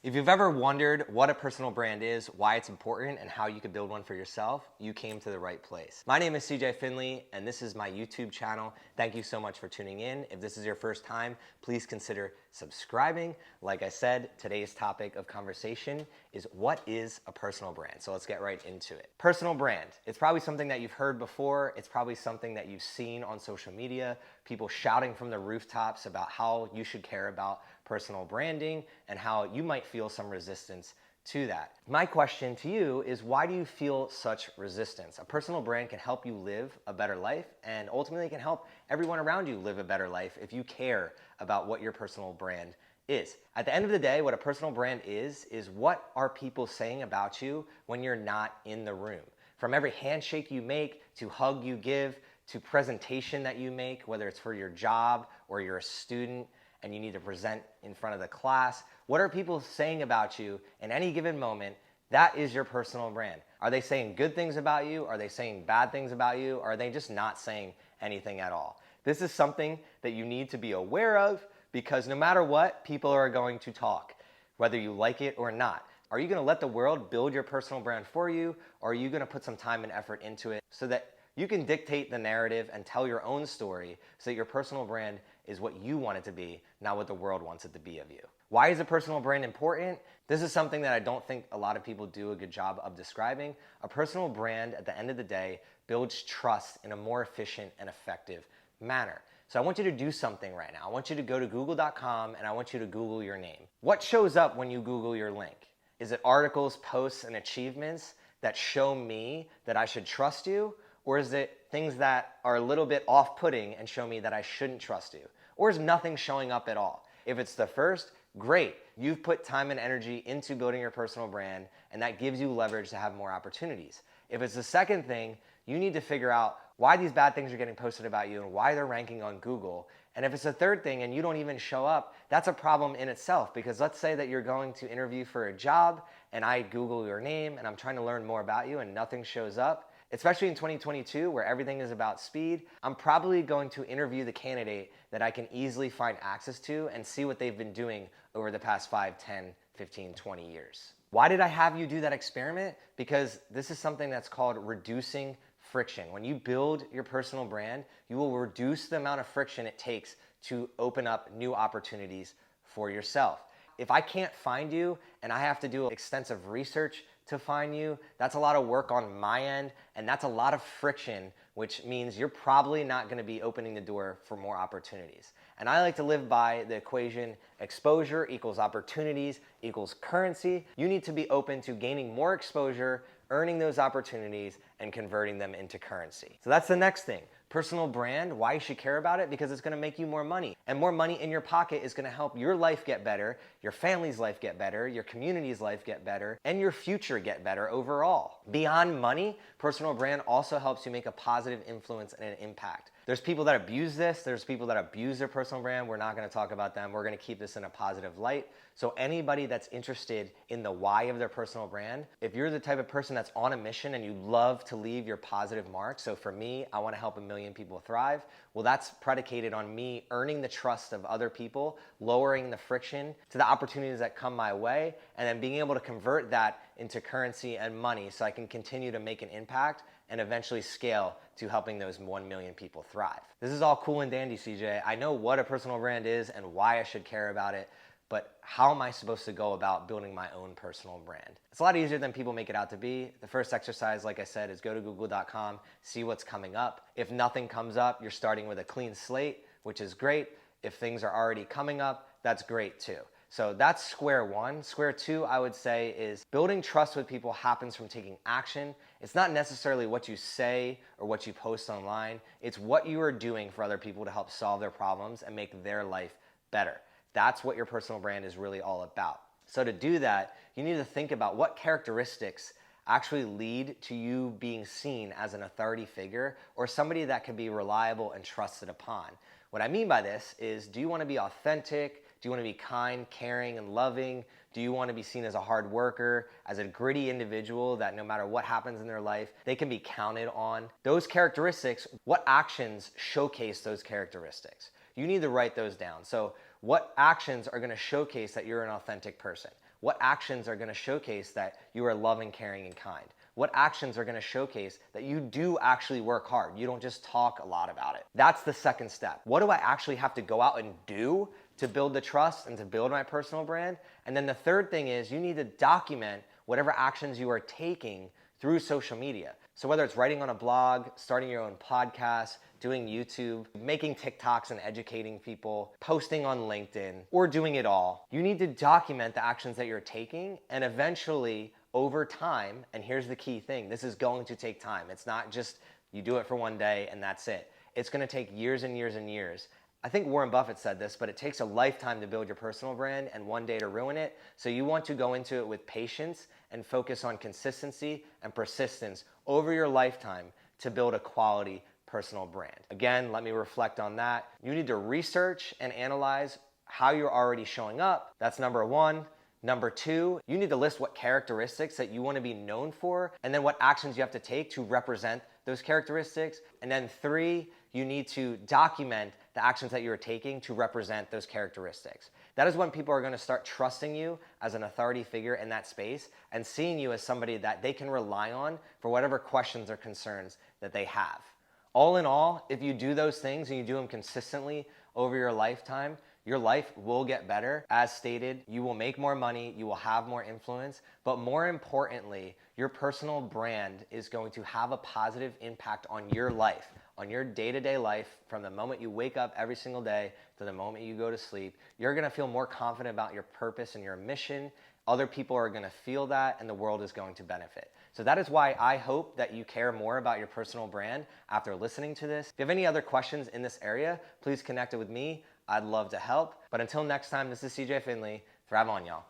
If you've ever wondered what a personal brand is, why it's important, and how you could build one for yourself, you came to the right place. My name is CJ Finley, and this is my YouTube channel. Thank you so much for tuning in. If this is your first time, please consider subscribing. Like I said, today's topic of conversation is what is a personal brand? So let's get right into it. Personal brand. It's probably something that you've heard before. It's probably something that you've seen on social media, people shouting from the rooftops about how you should care about personal branding and how you might feel some resistance to that. My question to you is, why do you feel such resistance? A personal brand can help you live a better life, and ultimately can help everyone around you live a better life if you care about what your personal brand is. At the end of the day, what a personal brand is what are people saying about you when you're not in the room. From every handshake you make, to hug you give, to presentation that you make, whether it's for your job or you're a student and you need to present in front of the class. What are people saying about you in any given moment? That is your personal brand. Are they saying good things about you? Are they saying bad things about you? Or are they just not saying anything at all? This is something that you need to be aware of, because no matter what, people are going to talk, whether you like it or not. Are you going to let the world build your personal brand for you, or are you going to put some time and effort into it so that you can dictate the narrative and tell your own story so that your personal brand is what you want it to be, not what the world wants it to be of you? Why is a personal brand important? This is something that I don't think a lot of people do a good job of describing. A personal brand, at the end of the day, builds trust in a more efficient and effective manner. So I want you to do something right now. I want you to go to google.com and I want you to Google your name. What shows up when you Google your link? Is it articles, posts, and achievements that show me that I should trust you? Or is it things that are a little bit off-putting and show me that I shouldn't trust you? Or is nothing showing up at all? If it's the first, great. You've put time and energy into building your personal brand, and that gives you leverage to have more opportunities. If it's the second thing, you need to figure out why these bad things are getting posted about you and why they're ranking on Google. And if it's the third thing and you don't even show up, that's a problem in itself, because let's say that you're going to interview for a job and I Google your name and I'm trying to learn more about you and nothing shows up. Especially in 2022, where everything is about speed, I'm probably going to interview the candidate that I can easily find access to and see what they've been doing over the past 5, 10, 15, 20 years. Why did I have you do that experiment? Because this is something that's called reducing friction. When you build your personal brand, you will reduce the amount of friction it takes to open up new opportunities for yourself. If I can't find you and I have to do extensive research to find you, that's a lot of work on my end, and that's a lot of friction, which means you're probably not going to be opening the door for more opportunities. And I like to live by the equation: exposure equals opportunities equals currency. You need to be open to gaining more exposure, earning those opportunities, and converting them into currency. So that's the next thing. Personal brand, why you should care about it? Because it's going to make you more money. And more money in your pocket is going to help your life get better, your family's life get better, your community's life get better, and your future get better overall. Beyond money, personal brand also helps you make a positive influence and an impact. There's people that abuse this. There's people that abuse their personal brand. We're not going to talk about them. We're going to keep this in a positive light. So anybody that's interested in the why of their personal brand, if you're the type of person that's on a mission and you love to leave your positive mark, so for me, I want to help 1 million people thrive, well, that's predicated on me earning the trust of other people, lowering the friction to the opportunities that come my way, and then being able to convert that into currency and money so I can continue to make an impact and eventually scale to helping those 1 million people thrive. This is all cool and dandy, CJ. I know what a personal brand is and why I should care about it, but how am I supposed to go about building my own personal brand? It's a lot easier than people make it out to be. The first exercise, like I said, is go to google.com, see what's coming up. If nothing comes up, you're starting with a clean slate, which is great. If things are already coming up, that's great too. So that's square one. Square two, I would say, is building trust with people happens from taking action. It's not necessarily what you say or what you post online. It's what you are doing for other people to help solve their problems and make their life better. That's what your personal brand is really all about. So to do that, you need to think about what characteristics actually lead to you being seen as an authority figure or somebody that can be reliable and trusted upon. What I mean by this is, do you want to be authentic? Do you want to be kind, caring, and loving? Do you want to be seen as a hard worker, as a gritty individual that no matter what happens in their life, they can be counted on? Those characteristics, what actions showcase those characteristics? You need to write those down. So what actions are going to showcase that you're an authentic person? What actions are going to showcase that you are loving, caring, and kind? What actions are going to showcase that you do actually work hard? You don't just talk a lot about it. That's the second step. What do I actually have to go out and do to build the trust and to build my personal brand? And then the third thing is you need to document whatever actions you are taking through social media. So whether it's writing on a blog, starting your own podcast, doing YouTube, making TikToks and educating people, posting on LinkedIn, or doing it all, you need to document the actions that you're taking, and eventually over time, and here's the key thing, this is going to take time. It's not just you do it for one day and that's it. It's gonna take years and years and years. I think Warren Buffett said this, but it takes a lifetime to build your personal brand and one day to ruin it. So you want to go into it with patience and focus on consistency and persistence over your lifetime to build a quality personal brand. Again, let me reflect on that. You need to research and analyze how you're already showing up. That's number one. Number two, you need to list what characteristics that you want to be known for, and then what actions you have to take to represent those characteristics. And then three, you need to document the actions that you're taking to represent those characteristics. That is when people are going to start trusting you as an authority figure in that space and seeing you as somebody that they can rely on for whatever questions or concerns that they have. All in all, if you do those things and you do them consistently over your lifetime, your life will get better. As stated, you will make more money, you will have more influence, but more importantly, your personal brand is going to have a positive impact on your life, on your day-to-day life, from the moment you wake up every single day to the moment you go to sleep. You're gonna feel more confident about your purpose and your mission. Other people are gonna feel that, and the world is going to benefit. So that is why I hope that you care more about your personal brand after listening to this. If you have any other questions in this area, please connect with me. I'd love to help. But until next time, this is CJ Finley. Thrive on, y'all.